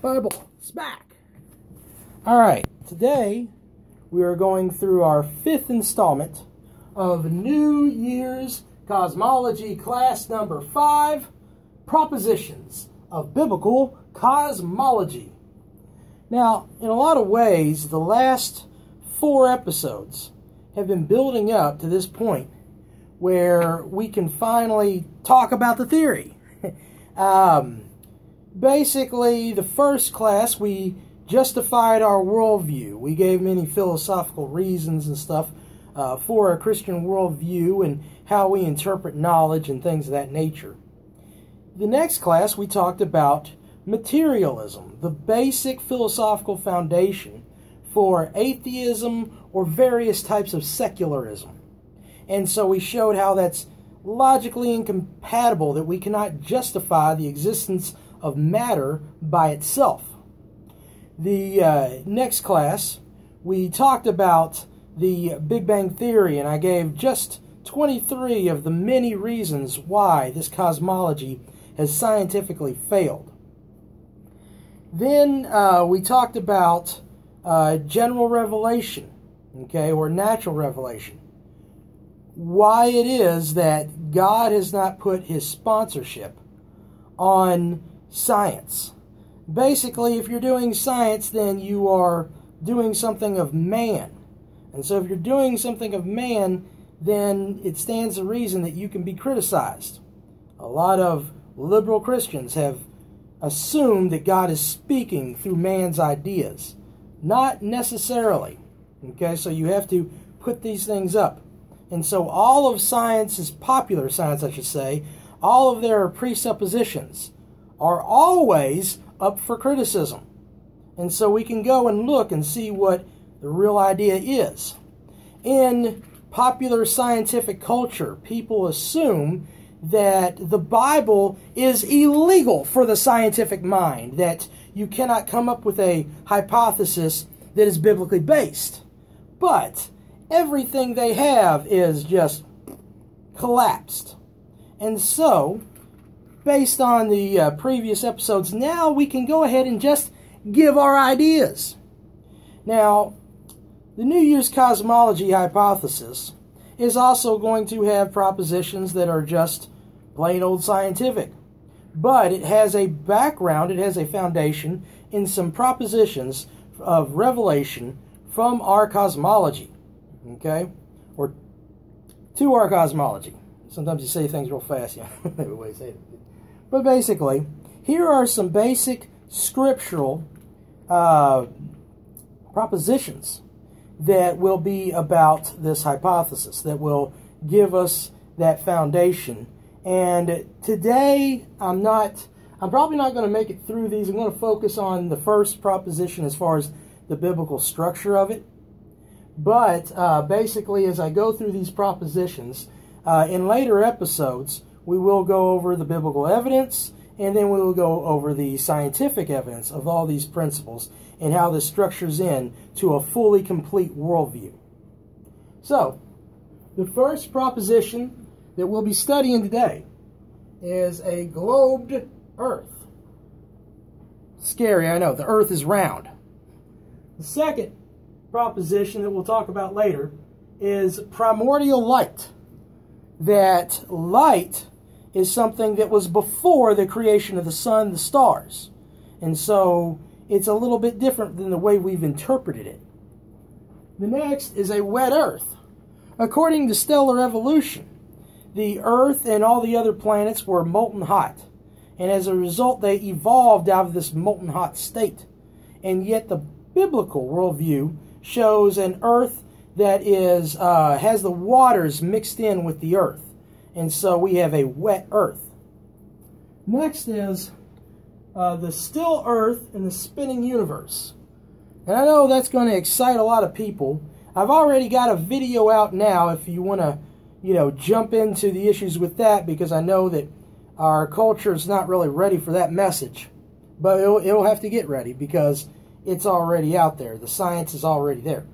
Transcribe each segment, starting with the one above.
Bible, it's back. Alright, today we are going through our 5th installment of New Year's Cosmology class number 5, Propositions of Biblical Cosmology. Now, in a lot of ways, the last 4 episodes have been building up to this point where we can finally talk about the theory. Basically, the first class, we justified our worldview. We gave many philosophical reasons and stuff for a Christian worldview and how we interpret knowledge and things of that nature. The next class, we talked about materialism, the basic philosophical foundation for atheism or various types of secularism. And so we showed how that's logically incompatible, that we cannot justify the existence of matter by itself. The next class, we talked about the Big Bang Theory, and I gave just 23 of the many reasons why this cosmology has scientifically failed. Then we talked about general revelation, okay, or natural revelation. Why it is that God has not put his sponsorship on science. Basically, if you're doing science, then you are doing something of man. And so if you're doing something of man, then it stands to reason that you can be criticized. A lot of liberal Christians have assumed that God is speaking through man's ideas. Not necessarily. Okay, so you have to put these things up. And so all of science is popular science, I should say. All of their presuppositions are always up for criticism. And so we can go and look and see what the real idea is. In popular scientific culture, people assume that the Bible is illegal for the scientific mind, that you cannot come up with a hypothesis that is biblically based. But everything they have is just collapsed. And so, based on the previous episodes, now we can go ahead and just give our ideas. Now, the New Year's cosmology hypothesis is also going to have propositions that are just plain old scientific. But it has a background, it has a foundation in some propositions of revelation from our cosmology. Okay? Or to our cosmology. Sometimes you say things real fast, yeah. Every way you say it. But basically, here are some basic scriptural propositions that will be about this hypothesis, that will give us that foundation. And today, I'm probably not going to make it through these. I'm going to focus on the first proposition as far as the biblical structure of it. But basically, as I go through these propositions, in later episodes, we will go over the biblical evidence, and then we will go over the scientific evidence of all these principles and how this structures in to a fully complete worldview. So, the first proposition that we'll be studying today is a globed earth. Scary, I know. The earth is round. The second proposition that we'll talk about later is primordial light. That light is something that was before the creation of the sun, the stars. And so it's a little bit different than the way we've interpreted it. The next is a wet earth. According to stellar evolution, the earth and all the other planets were molten hot. And as a result, they evolved out of this molten hot state. And yet the biblical worldview shows an earth that is has the waters mixed in with the earth. And so we have a wet earth. Next is the still earth and the spinning universe. And I know that's going to excite a lot of people. I've already got a video out now if you want to, jump into the issues with that, because I know that our culture is not really ready for that message. But it'll have to get ready because it's already out there. The science is already there.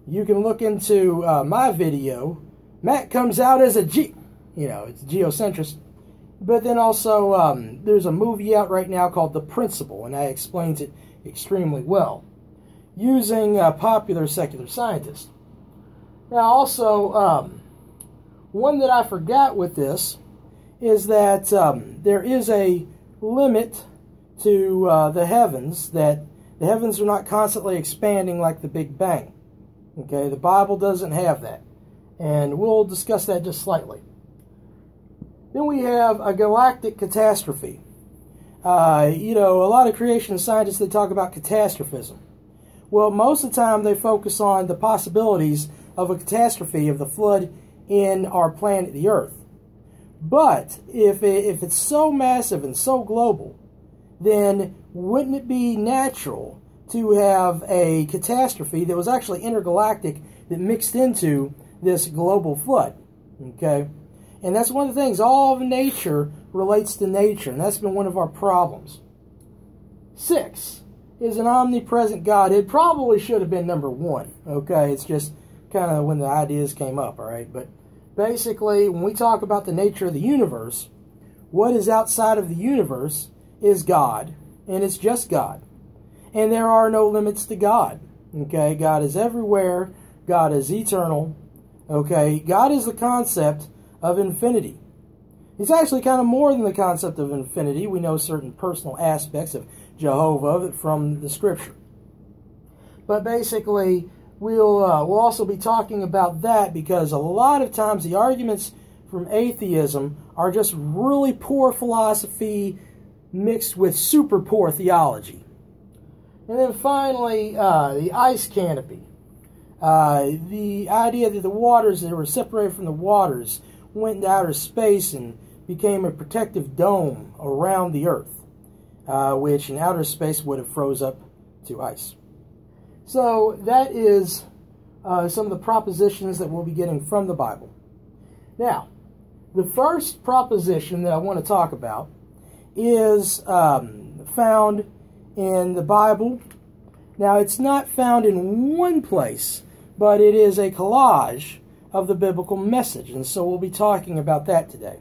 You can look into my video. Matt comes out as a it's geocentrist. But then also, there's a movie out right now called The Principle, and that explains it extremely well, using popular secular scientists. Now, also, one that I forgot with this is that there is a limit to the heavens, that the heavens are not constantly expanding like the Big Bang. Okay, the Bible doesn't have that, and we'll discuss that just slightly. Then we have a galactic catastrophe. You know, a lot of creation scientists, they talk about catastrophism. Well, most of the time they focus on the possibilities of a catastrophe, of the flood in our planet, the Earth. But if it's so massive and so global, then wouldn't it be natural to have a catastrophe that was actually intergalactic that mixed into this global flood? Okay? And that's one of the things. All of nature relates to nature, and that's been one of our problems. 6 is an omnipresent God. It probably should have been number 1. Okay? It's just kind of when the ideas came up, all right? But basically, when we talk about the nature of the universe, what is outside of the universe is God, and it's just God. And there are no limits to God. Okay? God is everywhere. God is eternal. Okay? God is the concept of infinity. It's actually kind of more than the concept of infinity. We know certain personal aspects of Jehovah from the Scripture. But basically, we'll also be talking about that, because a lot of times the arguments from atheism are just really poor philosophy mixed with super poor theology. And then finally, the ice canopy. The idea that the waters that were separated from the waters went into outer space and became a protective dome around the Earth, which in outer space would have froze up to ice. So that is some of the propositions that we'll be getting from the Bible. Now, the first proposition that I want to talk about is found in the Bible. Now, it's not found in one place, but it is a collage of the biblical message, and so we'll be talking about that today.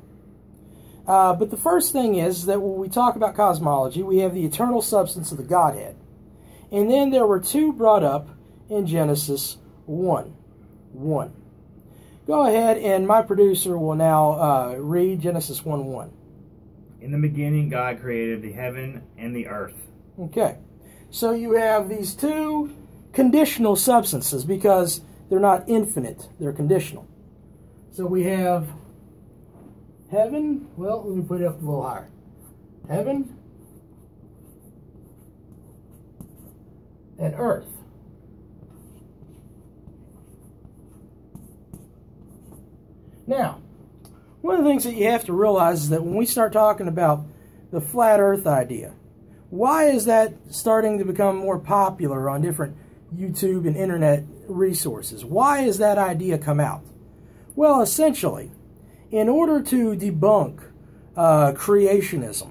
But the first thing is that when we talk about cosmology, we have the eternal substance of the Godhead. And then there were 2 brought up in Genesis 1:1. Go ahead, and my producer will now read Genesis 1:1. In the beginning, God created the heaven and the earth. Okay. So you have these 2 conditional substances, because they're not infinite, they're conditional. So we have heaven, well, let me put it up a little higher. Heaven and earth. Now, one of the things that you have to realize is that when we start talking about the flat earth idea, why is that starting to become more popular on different YouTube and internet resources? Why has that idea come out? Well, essentially, in order to debunk creationism,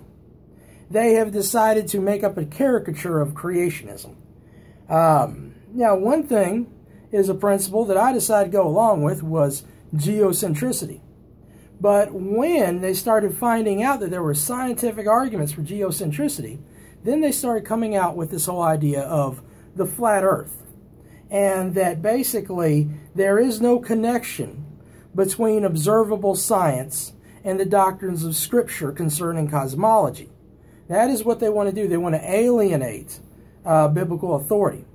they have decided to make up a caricature of creationism. Now, one thing is a principle that I decided to go along with was geocentricity. But when they started finding out that there were scientific arguments for geocentricity, then they started coming out with this whole idea of the flat earth. And that basically there is no connection between observable science and the doctrines of Scripture concerning cosmology. That is what they want to do. They want to alienate biblical authority.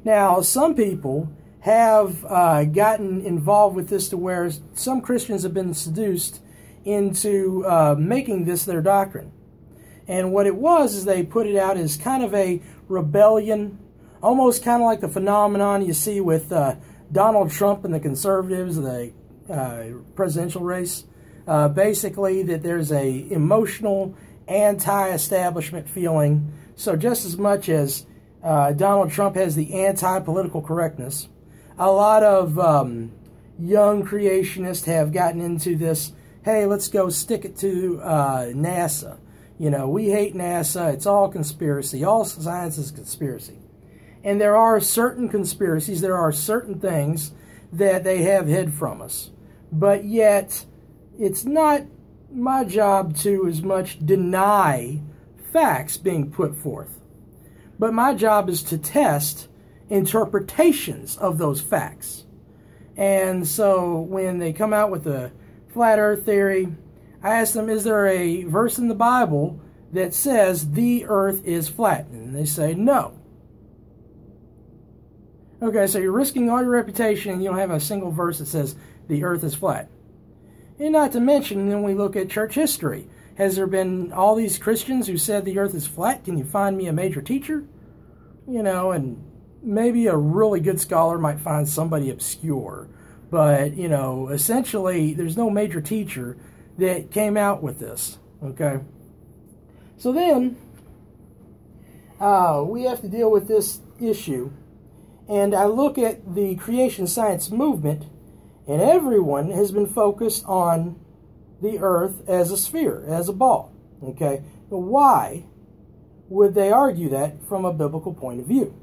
Now, some people have gotten involved with this to where some Christians have been seduced into making this their doctrine. And what it was is they put it out as kind of a rebellion, almost kind of like the phenomenon you see with Donald Trump and the conservatives, the presidential race. Basically, that there's a emotional anti-establishment feeling. So just as much as Donald Trump has the anti-political correctness, a lot of young creationists have gotten into this, hey, let's go stick it to NASA. You know, we hate NASA. It's all conspiracy. All science is conspiracy. And there are certain conspiracies, there are certain things that they have hid from us. But yet, it's not my job to as much deny facts being put forth, but my job is to test interpretations of those facts. And so when they come out with a flat earth theory, I ask them, is there a verse in the Bible that says the earth is flat? And they say no. Okay, so you're risking all your reputation and you don't have a single verse that says the earth is flat. And not to mention, when we look at church history, has there been all these Christians who said the earth is flat? Can you find me a major teacher? You know, and maybe a really good scholar might find somebody obscure. But, you know, essentially, there's no major teacher that came out with this. Okay? So then, we have to deal with this issue. And I look at the creation science movement, and everyone has been focused on the earth as a sphere, as a ball. Okay? But why would they argue that from a biblical point of view?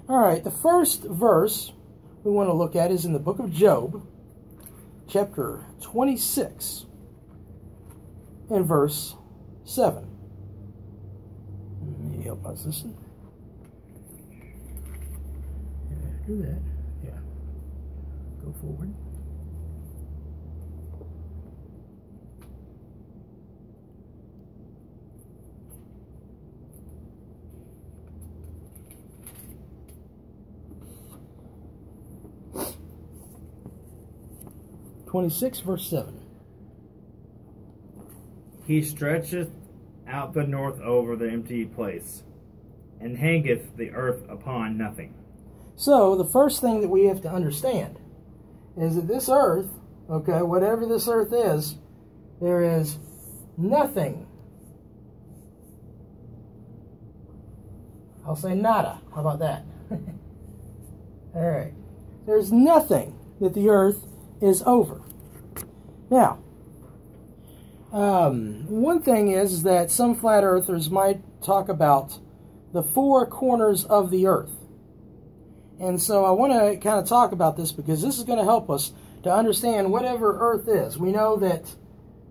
All right, the first verse we want to look at is in the book of Job, chapter 26, and verse 7. Let me help us listen. Do that. Yeah. Go forward. Verse 7. He stretcheth out the north over the empty place, and hangeth the earth upon nothing. So, the first thing that we have to understand is that this earth, okay, whatever this earth is, there is nothing. I'll say nada. How about that? All right. There's nothing that the earth is over. Now, one thing is that some flat earthers might talk about the four corners of the earth. And so I want to kind of talk about this because this is going to help us to understand whatever earth is. We know that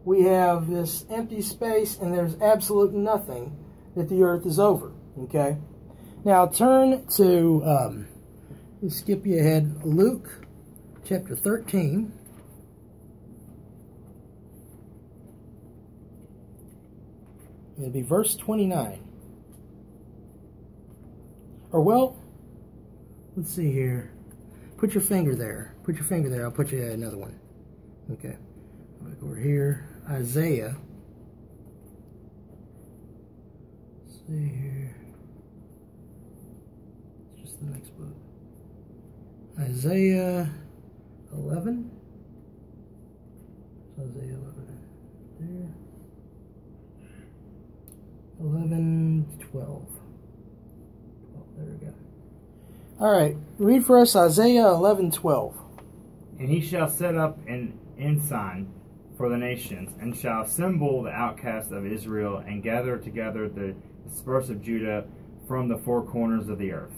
we have this empty space and there's absolute nothing that the earth is over. Okay? Now turn to, skip you ahead, Luke chapter 13. It'll be verse 29. Or, well, let's see here. Put your finger there. Put your finger there. I'll put you another one. Okay. Over here. Isaiah. Let's see here. It's just the next book. Isaiah 11. So Isaiah 11 there. 11, 12. There we go. All right, read for us Isaiah 11:12. And he shall set up an ensign for the nations, and shall assemble the outcasts of Israel, and gather together the dispersed of Judah from the four corners of the earth.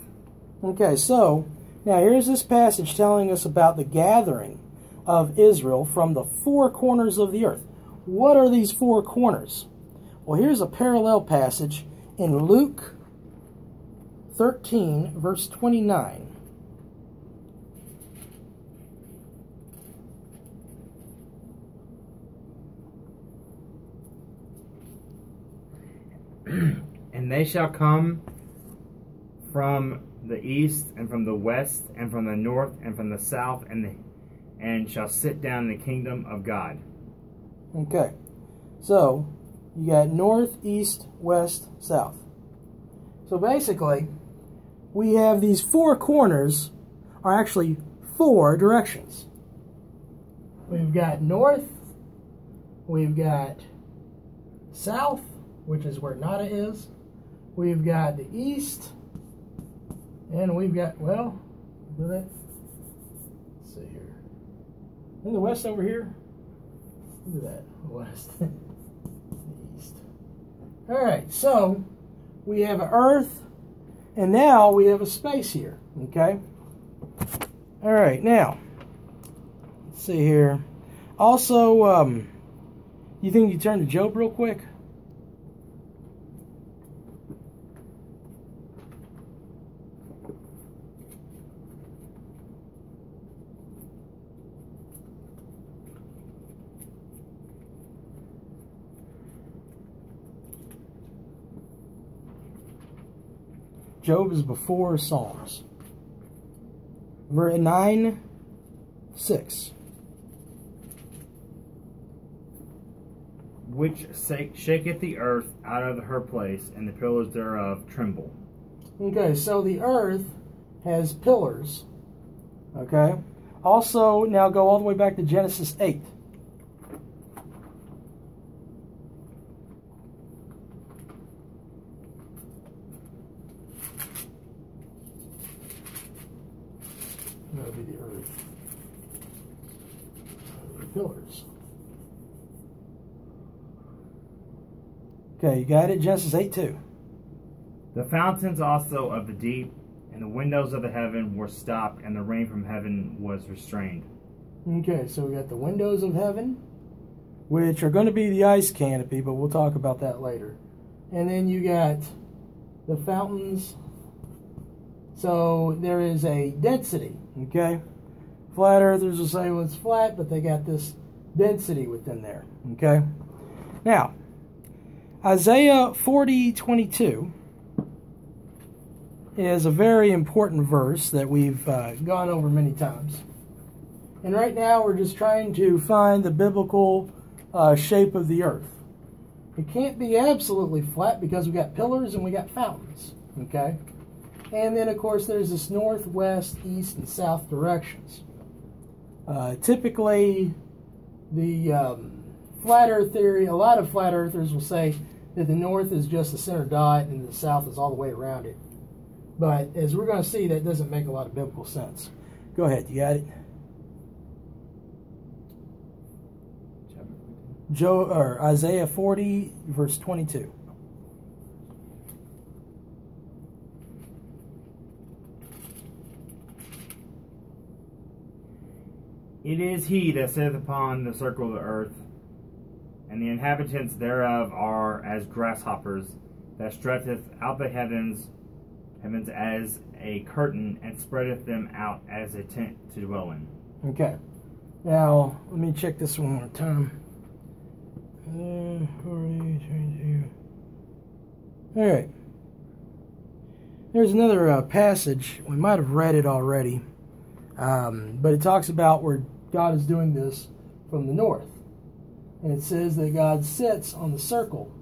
Okay, so now here's this passage telling us about the gathering of Israel from the four corners of the earth. What are these four corners? Well, here's a parallel passage in Luke 13, verse 29. And they shall come from the east, and from the west, and from the north, and from the south, and shall sit down in the kingdom of God. Okay, so you got north, east, west, south. So basically, we have these four corners are actually four directions. We've got north, we've got south, which is where Nada is. We've got the east, and we've got, well, do that. Let's see here. And the west over here. Look at that, west. The east. All right, so we have an earth, and now we have a space here, okay? All right, now, let's see here. Also, You think you turn to Job real quick? Job is before Psalms. Verse 9:6. Which shaketh the earth out of her place, and the pillars thereof tremble. Okay, so the earth has pillars. Okay. Also, now go all the way back to Genesis 8. That would be the earth. The pillars. Okay, you got it? Genesis 8:2. The fountains also of the deep and the windows of the heaven were stopped, and the rain from heaven was restrained. Okay, so we got the windows of heaven, which are going to be the ice canopy, but we'll talk about that later. And then you got the fountains. So there is a density, okay? Flat earthers will say, well, it's flat, but they got this density within there, okay? Now, Isaiah 40:22 is a very important verse that we've gone over many times. And right now we're just trying to find the biblical shape of the earth. It can't be absolutely flat because we got pillars and we got fountains, okay? And then, of course, there's this north, west, east, and south directions. Typically, the flat earth theory, a lot of flat earthers will say that the north is just the center dot and the south is all the way around it. But as we're going to see, that doesn't make a lot of biblical sense. Go ahead, you got it? Isaiah 40, verse 22. It is he that sitteth upon the circle of the earth, and the inhabitants thereof are as grasshoppers, that stretcheth out the heavens as a curtain, and spreadeth them out as a tent to dwell in. Okay. Now, let me check this one more time. All right. There's another passage. We might have read it already. But it talks about where God is doing this from the north. And it says that God sits on the circle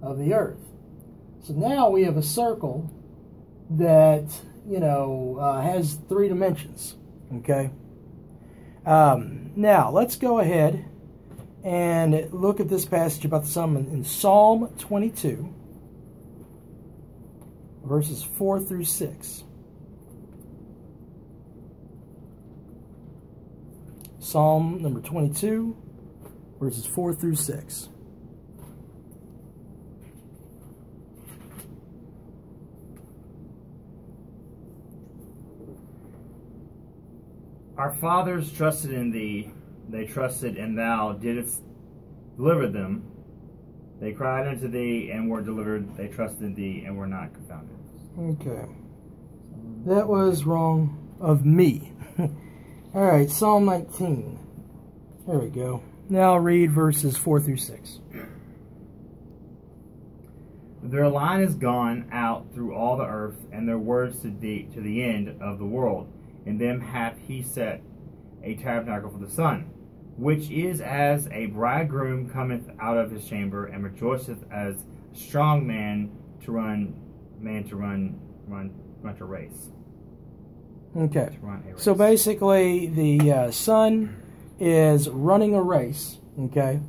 of the earth. So now we have a circle that, has 3 dimensions. Okay? Now, let's go ahead and look at this passage about the sun in Psalm 22, verses 4 through 6. Psalm number 22, verses 4 through 6. Our fathers trusted in thee, they trusted, and thou didst deliver them. They cried unto thee, and were delivered. They trusted in thee, and were not confounded. Okay. That was wrong of me. All right, Psalm 19. There we go. Now I'll read verses 4 through 6. Their line is gone out through all the earth, and their words to the end of the world. In them hath he set a tabernacle for the sun, which is as a bridegroom cometh out of his chamber, and rejoiceth as a strong man to run a race. Okay. So basically, the sun is running a race. Okay,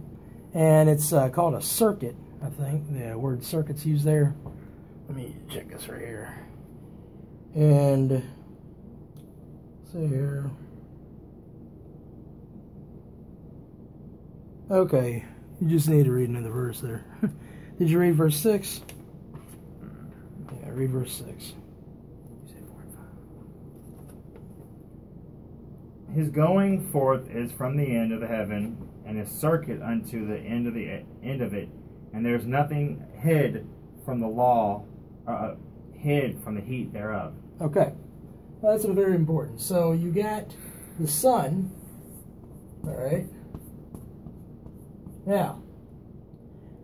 and it's called a circuit. I think the word circuit's used there. Let me check this right here. And see here. Okay, you just need to read another verse there. Did you read verse 6? Yeah, read verse 6. His going forth is from the end of the heaven, and a circuit unto the end of it, and there is nothing hid from the law, hid from the heat thereof. Okay, well, that's very important. So you got the sun, all right. Now,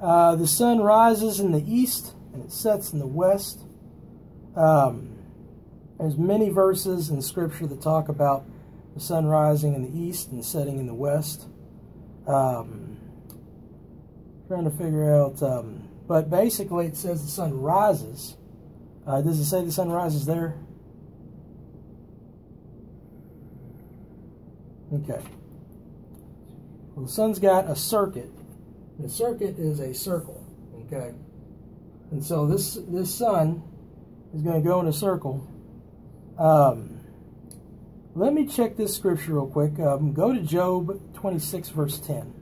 the sun rises in the east and it sets in the west. There's many verses in Scripture that talk about the sun rising in the east and setting in the west. Trying to figure out, but basically it says the sun rises. Does it say the sun rises there? Okay. Well, the sun's got a circuit. The circuit is a circle. Okay. And so this sun is going to go in a circle. Let me check this scripture real quick. Go to Job 26, verse 10.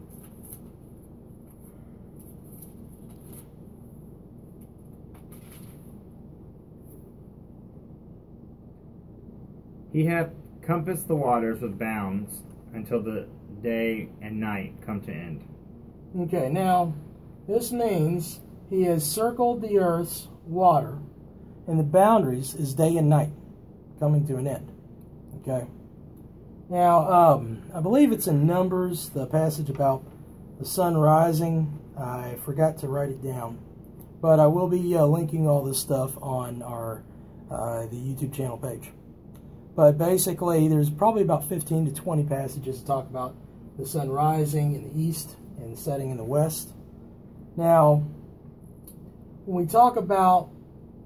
He hath compassed the waters with bounds until the day and night come to end. Okay, now this means he has circled the earth's water, and the boundaries is day and night coming to an end. Okay. Now, I believe it's in Numbers, the passage about the sun rising. I forgot to write it down, but I will be linking all this stuff on our the YouTube channel page. But basically, there's probably about 15 to 20 passages that talk about the sun rising in the east and setting in the west. Now, when we talk about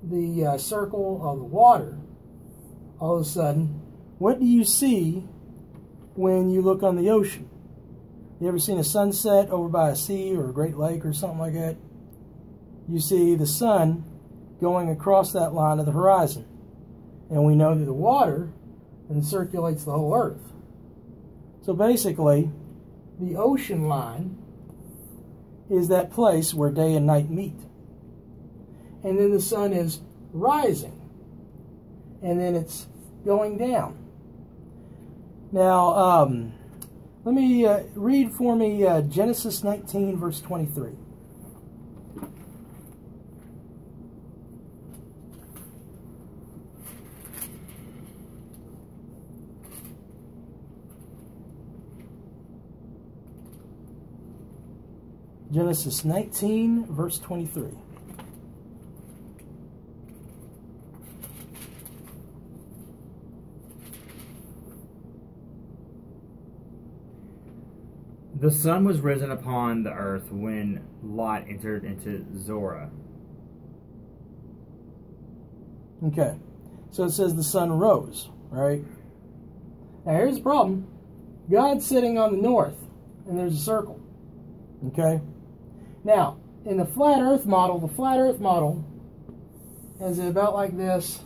the circle of the water, all of a sudden, what do you see when you look on the ocean? You ever seen a sunset over by a sea or a great lake or something like that? You see the sun going across that line of the horizon. And we know that the water then circulates the whole earth. So basically, the ocean line is that place where day and night meet. And then the sun is rising. And then it's going down. Now, let me read for me Genesis 19, verse 23. Genesis 19, verse 23. The sun was risen upon the earth when Lot entered into Zorah. Okay, so it says the sun rose, right? Now here's the problem. God's sitting on the north, and there's a circle. Okay? Now, in the flat earth model is about like this.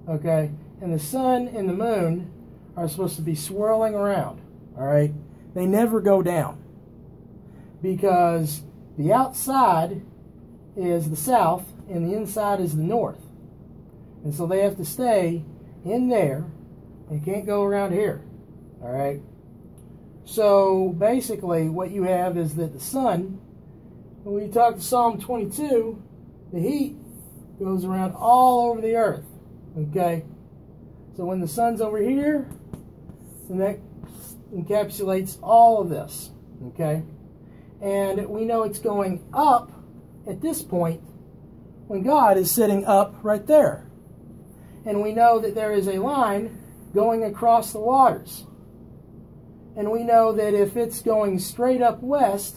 Okay? And the sun and the moon are supposed to be swirling around. Alright? They never go down. Because the outside is the south and the inside is the north. And so they have to stay in there. They can't go around here. Alright? So basically what you have is that the sun, when we talk to Psalm 22, the heat goes around all over the earth. Okay? So when the sun's over here, then that encapsulates all of this. Okay? And we know it's going up at this point when God is sitting up right there. And we know that there is a line going across the waters. And we know that if it's going straight up west,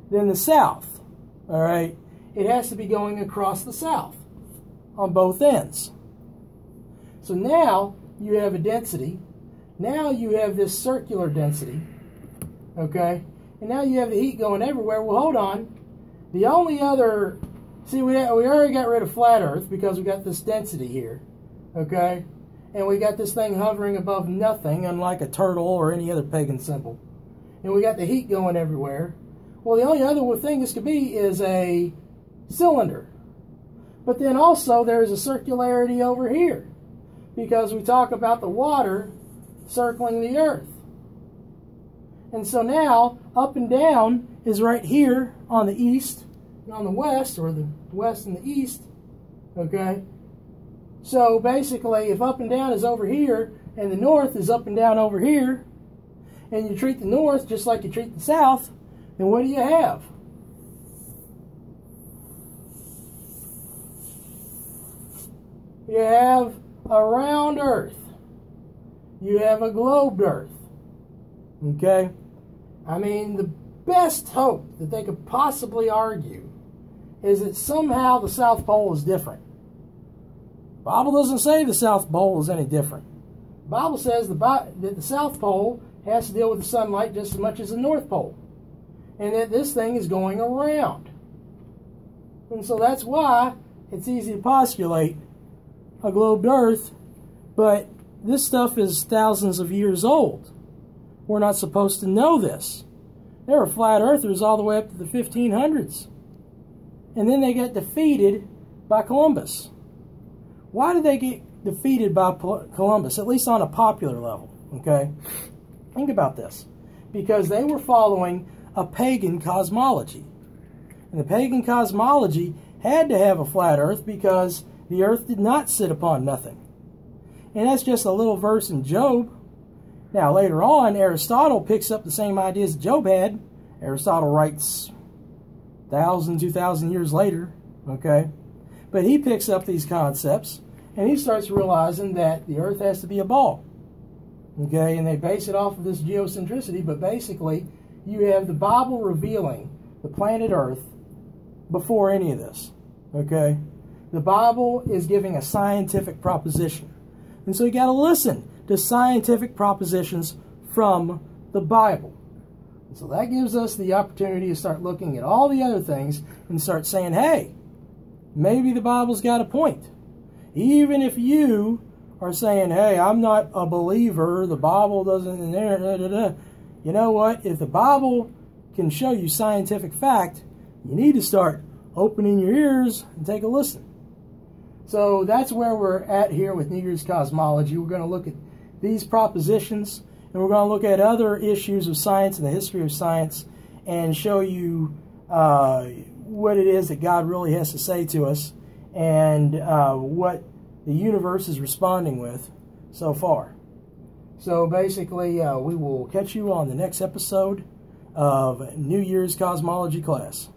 then the south, all right, it has to be going across the south on both ends. So now you have a density. Now you have this circular density, okay? And now you have the heat going everywhere. Well, hold on. The only other, see, we already got rid of flat Earth because we got this density here, okay? And we got this thing hovering above nothing, unlike a turtle or any other pagan symbol. And we got the heat going everywhere. Well, the only other thing this could be is a cylinder. But then also there's a circularity over here, because we talk about the water circling the earth. And so now, up and down is right here on the east and on the west, or the west and the east, okay? So basically, if up and down is over here, and the north is up and down over here, and you treat the north just like you treat the south, then what do you have? You have a round earth. You have a globed earth. Okay? I mean, the best hope that they could possibly argue is that somehow the South Pole is different. The Bible doesn't say the South Pole is any different. The Bible says that the South Pole has to deal with the sunlight just as much as the North Pole. And that this thing is going around. And so that's why it's easy to postulate a globed earth, but this stuff is thousands of years old. We're not supposed to know this. There were flat earthers all the way up to the 1500s. And then they got defeated by Columbus. Why did they get defeated by Columbus, at least on a popular level? Okay? Think about this. Because they were following a pagan cosmology. And the pagan cosmology had to have a flat earth because the earth did not sit upon nothing. And that's just a little verse in Job. Now, later on, Aristotle picks up the same ideas Job had. Aristotle writes 1,000, 2,000 years later, okay? But he picks up these concepts, and he starts realizing that the earth has to be a ball, okay? And they base it off of this geocentricity, but basically, you have the Bible revealing the planet Earth before any of this, okay? The Bible is giving a scientific proposition. And so you got to listen to scientific propositions from the Bible. And so that gives us the opportunity to start looking at all the other things and start saying, hey, maybe the Bible's got a point. Even if you are saying, hey, I'm not a believer, the Bible doesn't, you know what? If the Bible can show you scientific fact, you need to start opening your ears and take a listen. So that's where we're at here with New Year's Cosmology. We're going to look at these propositions, and we're going to look at other issues of science and the history of science and show you what it is that God really has to say to us and what the universe is responding with so far. So basically, we will catch you on the next episode of New Year's Cosmology class.